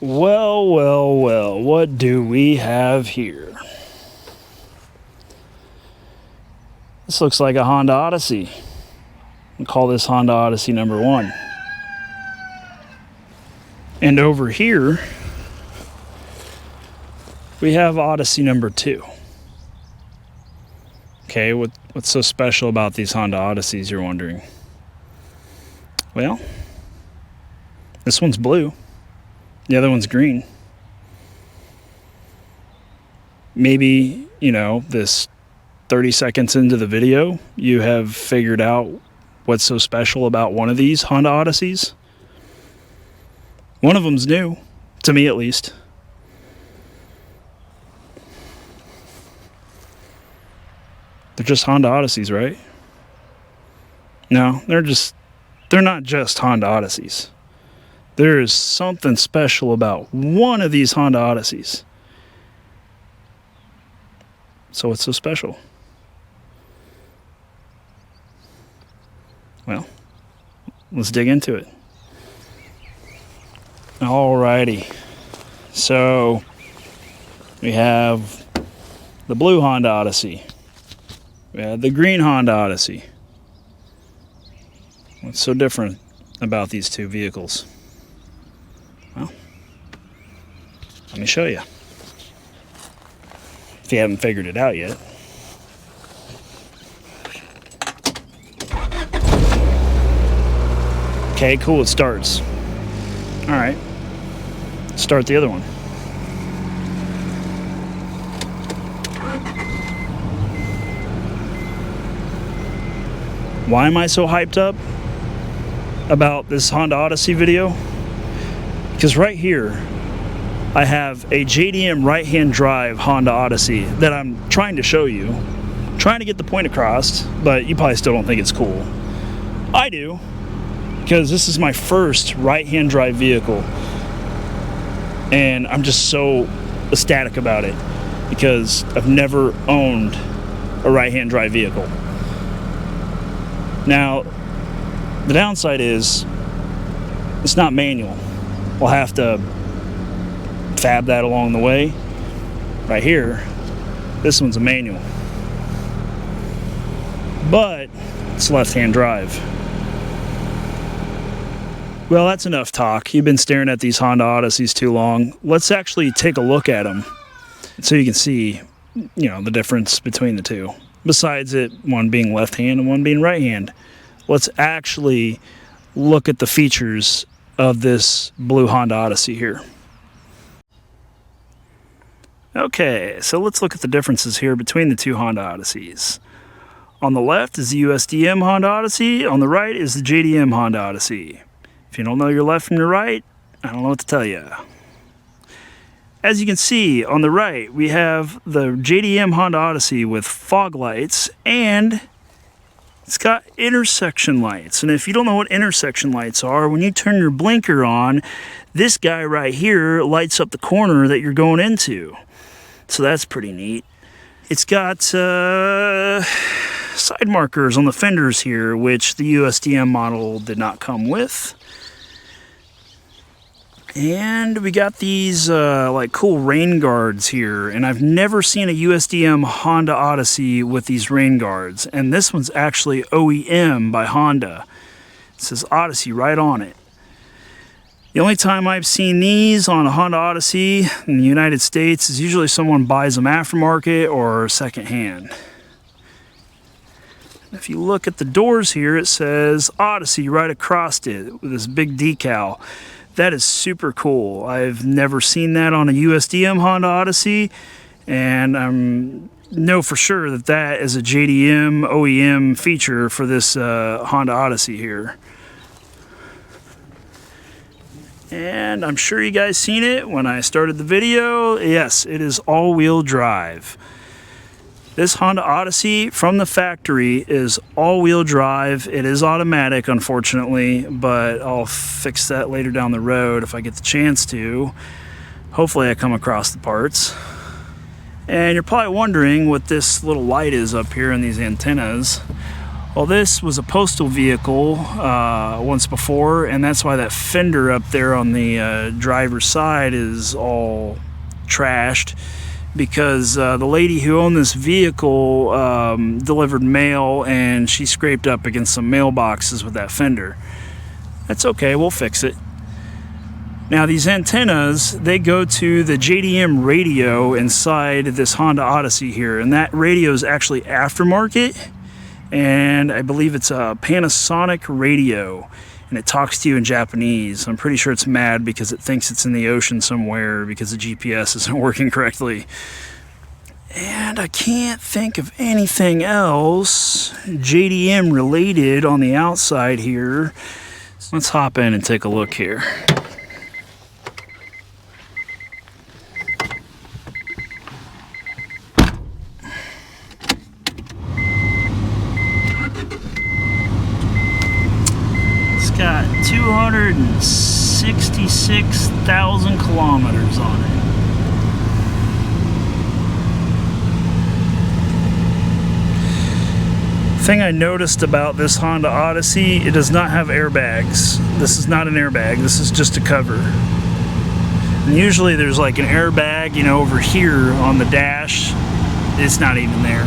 Well, well, well, what do we have here? This looks like a Honda Odyssey. We'll call this Honda Odyssey number 1. And over here, we have Odyssey number 2. Okay, what's so special about these Honda Odysseys, you're wondering? Well, this one's blue. The other one's green. Maybe, this 30 seconds into the video, you have figured out what's so special about one of these Honda Odysseys. One of them's new, to me at least. They're just Honda Odysseys, right? No, they're not just Honda Odysseys. There is something special about one of these Honda Odysseys. So what's so special? Well, let's dig into it. Alrighty. So we have the blue Honda Odyssey. We have the green Honda Odyssey. What's so different about these two vehicles? Well, let me show you. If you haven't figured it out yet. Okay, cool, it starts. Alright. Start the other one. Why am I so hyped up about this Honda Odyssey video? Because right here I have a JDM right-hand drive Honda Odyssey that I'm trying to show you, trying to get the point across, but you probably still don't think it's cool. I do, because this is my first right-hand drive vehicle and I'm just so ecstatic about it because I've never owned a right-hand drive vehicle. Now, the downside is it's not manual. We'll have to fab that along the way. Right here, this one's a manual. But it's left-hand drive. Well, that's enough talk. You've been staring at these Honda Odysseys too long. Let's actually take a look at them so you can see, the difference between the two. Besides it, one being left-hand and one being right-hand. Let's actually look at the features of this blue Honda Odyssey here. Okay, so let's look at the differences here between the two Honda Odysseys. On the left is the USDM Honda Odyssey. On the right is the JDM Honda Odyssey. If you don't know your left from your right, I don't know what to tell you. As you can see, on the right, we have the JDM Honda Odyssey with fog lights, and it's got intersection lights. And if you don't know what intersection lights are, when you turn your blinker on, this guy right here lights up the corner that you're going into. So that's pretty neat. It's got side markers on the fenders here, which the USDM model did not come with. And we got these cool rain guards here, and I've never seen a USDM Honda Odyssey with these rain guards, and this one's actually OEM by Honda. It says Odyssey right on it. The only time I've seen these on a Honda Odyssey in the United States is usually someone buys them aftermarket or secondhand. If you look at the doors here, it says Odyssey right across it with this big decal. That is super cool. I've never seen that on a USDM Honda Odyssey, and I know for sure that that is a JDM OEM feature for this Honda Odyssey here. And I'm sure you guys seen it when I started the video. Yes, it is all-wheel drive. This Honda Odyssey from the factory is all-wheel drive. It is automatic, unfortunately, but I'll fix that later down the road if I get the chance to. Hopefully I come across the parts. And you're probably wondering what this little light is up here in these antennas. Well, this was a postal vehicle once before, and that's why that fender up there on the driver's side is all trashed, because the lady who owned this vehicle delivered mail, and she scraped up against some mailboxes with that fender. That's okay, we'll fix it. Now, these antennas, they go to the JDM radio inside this Honda Odyssey here, and that radio is actually aftermarket, and I believe it's a Panasonic radio, and it talks to you in Japanese. I'm pretty sure it's mad because it thinks it's in the ocean somewhere because the GPS isn't working correctly. And I can't think of anything else JDM related on the outside here. So let's hop in and take a look here. Got 266,000 kilometers on it. Thing I noticed about this Honda Odyssey, it does not have airbags. This is not an airbag, this is just a cover. And usually there's like an airbag, you know, over here on the dash. It's not even there.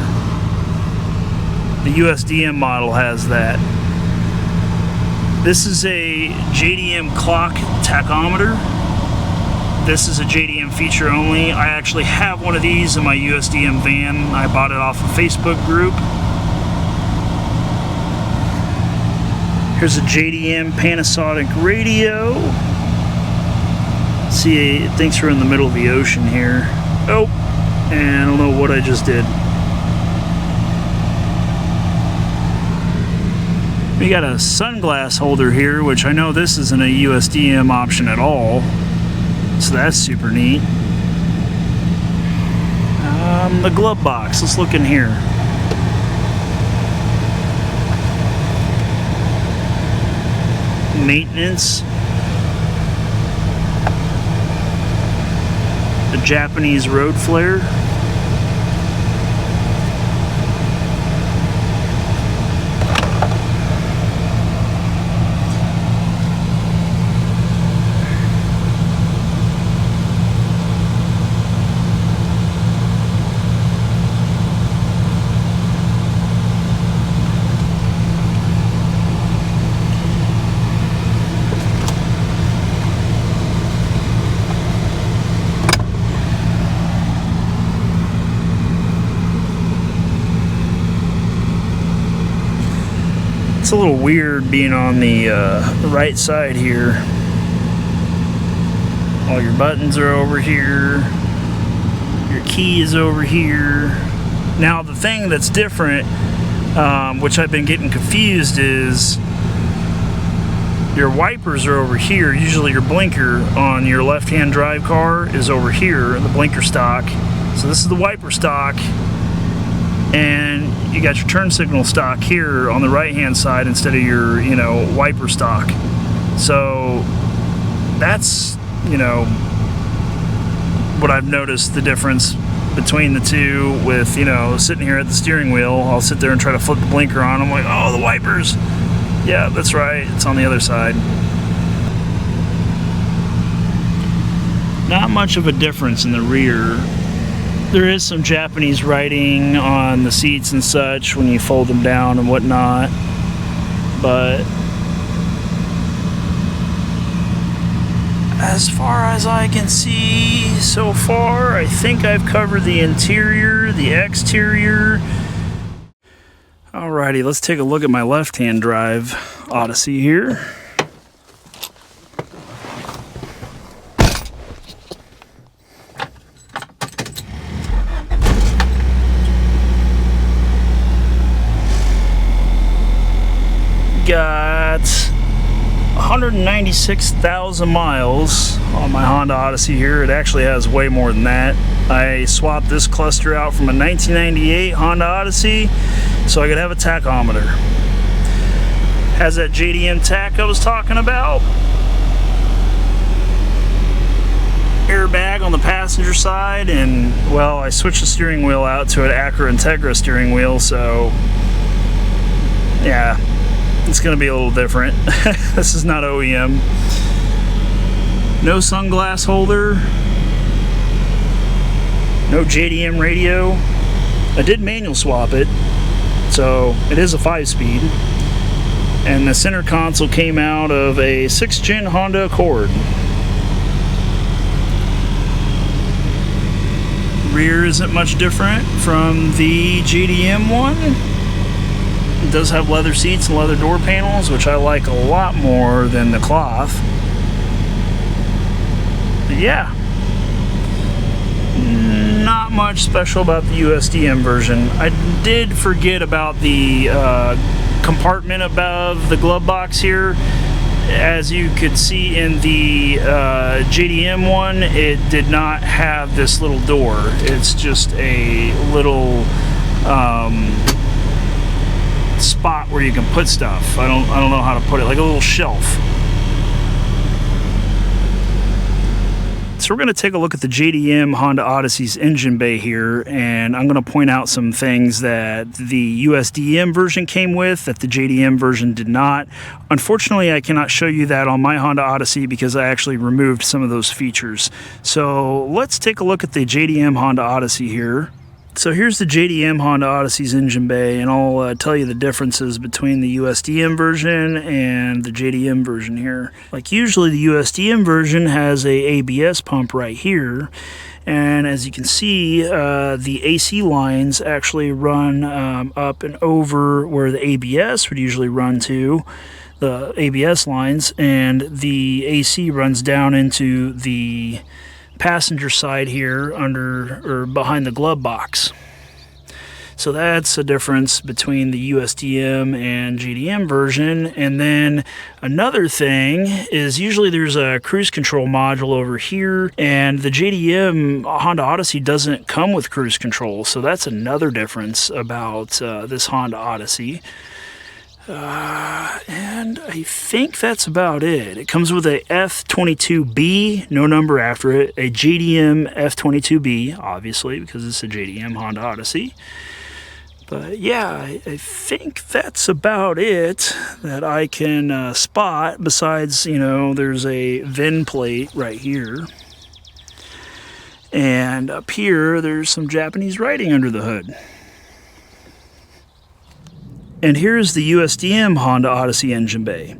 The USDM model has that. This is a JDM clock tachometer. This is a JDM feature only. I actually have one of these in my USDM van. I bought it off a Facebook group. Here's a JDM Panasonic radio. See, it thinks we're in the middle of the ocean here. Oh, and I don't know what I just did. We got a sunglass holder here, which I know this isn't a USDM option at all, so that's super neat. The glove box, let's look in here. Maintenance. The Japanese road flare. It's a little weird being on the right side here. All your buttons are over here. Your key is over here. Now the thing that's different, which I've been getting confused, is your wipers are over here. Usually your blinker on your left-hand drive car is over here, the blinker stock. So this is the wiper stock, and you got your turn signal stock here on the right-hand side instead of your, you know, wiper stock. So that's, you know, what I've noticed the difference between the two with, you know, sitting here at the steering wheel. I'll sit there and try to flip the blinker on. I'm like, oh, the wipers. Yeah, that's right. It's on the other side. Not much of a difference in the rear. There is some Japanese writing on the seats and such when you fold them down and whatnot, but as far as I can see so far, I think I've covered the interior, the exterior. Alrighty, let's take a look at my left-hand drive Odyssey here. Got 196,000 miles on my Honda Odyssey here. It actually has way more than that. I swapped this cluster out from a 1998 Honda Odyssey so I could have a tachometer. Has that JDM tach I was talking about. Airbag on the passenger side, and well, I switched the steering wheel out to an Acura Integra steering wheel, so Yeah, it's going to be a little different. This is not OEM. No sunglass holder. No JDM radio. I did manual swap it, so it is a 5-speed. And the center console came out of a 6th Gen Honda Accord. Rear isn't much different from the JDM one. It does have leather seats and leather door panels, which I like a lot more than the cloth. But yeah, not much special about the USDM version. I did forget about the compartment above the glove box here. As you could see in the JDM one, it did not have this little door. It's just a little spot where you can put stuff. I don't know how to put it, like a little shelf. So we're going to take a look at the JDM Honda Odyssey's engine bay here, and I'm going to point out some things that the USDM version came with that the JDM version did not. Unfortunately, I cannot show you that on my Honda Odyssey because I actually removed some of those features. So let's take a look at the JDM Honda Odyssey here. So here's the JDM Honda Odyssey's engine bay, and I'll tell you the differences between the USDM version and the JDM version here. Like usually the USDM version has a ABS pump right here, and as you can see, the AC lines actually run up and over where the ABS would usually run to, the ABS lines, and the AC runs down into the passenger side here under or behind the glove box. So that's a difference between the USDM and JDM version. And then another thing is usually there's a cruise control module over here, and the JDM Honda Odyssey doesn't come with cruise control. So that's another difference about this Honda Odyssey. And I think that's about it. It comes with a F22B, no number after it, a JDM F22B, obviously, because it's a JDM Honda Odyssey. But yeah, I think that's about it that I can spot, besides, you know, there's a VIN plate right here. And up here, there's some Japanese writing under the hood. And here's the USDM Honda Odyssey engine bay.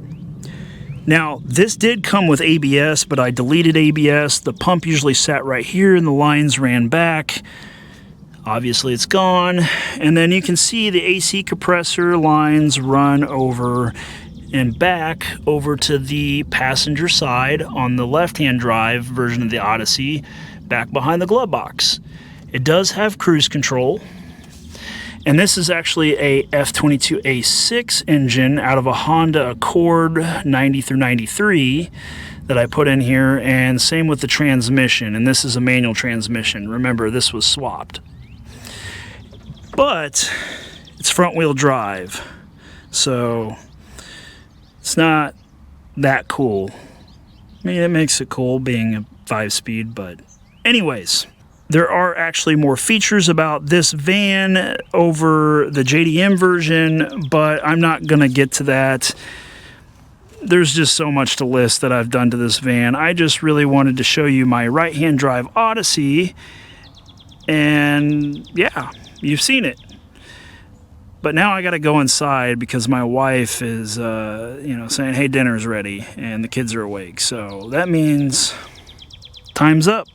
Now, this did come with ABS, but I deleted ABS. The pump usually sat right here and the lines ran back. Obviously it's gone. And then you can see the AC compressor lines run over and back over to the passenger side on the left-hand drive version of the Odyssey, back behind the glove box. It does have cruise control. And this is actually a F22A6 engine out of a Honda Accord 90 through 93 that I put in here, and same with the transmission, and this is a manual transmission. Remember, this was swapped. But it's front wheel drive, so it's not that cool. I mean, it makes it cool being a 5-speed, but anyways. There are actually more features about this van over the JDM version, but I'm not going to get to that. There's just so much to list that I've done to this van. I just really wanted to show you my right-hand drive Odyssey, and yeah, you've seen it. But now I got to go inside because my wife is, saying, hey, dinner's ready, and the kids are awake. So that means time's up.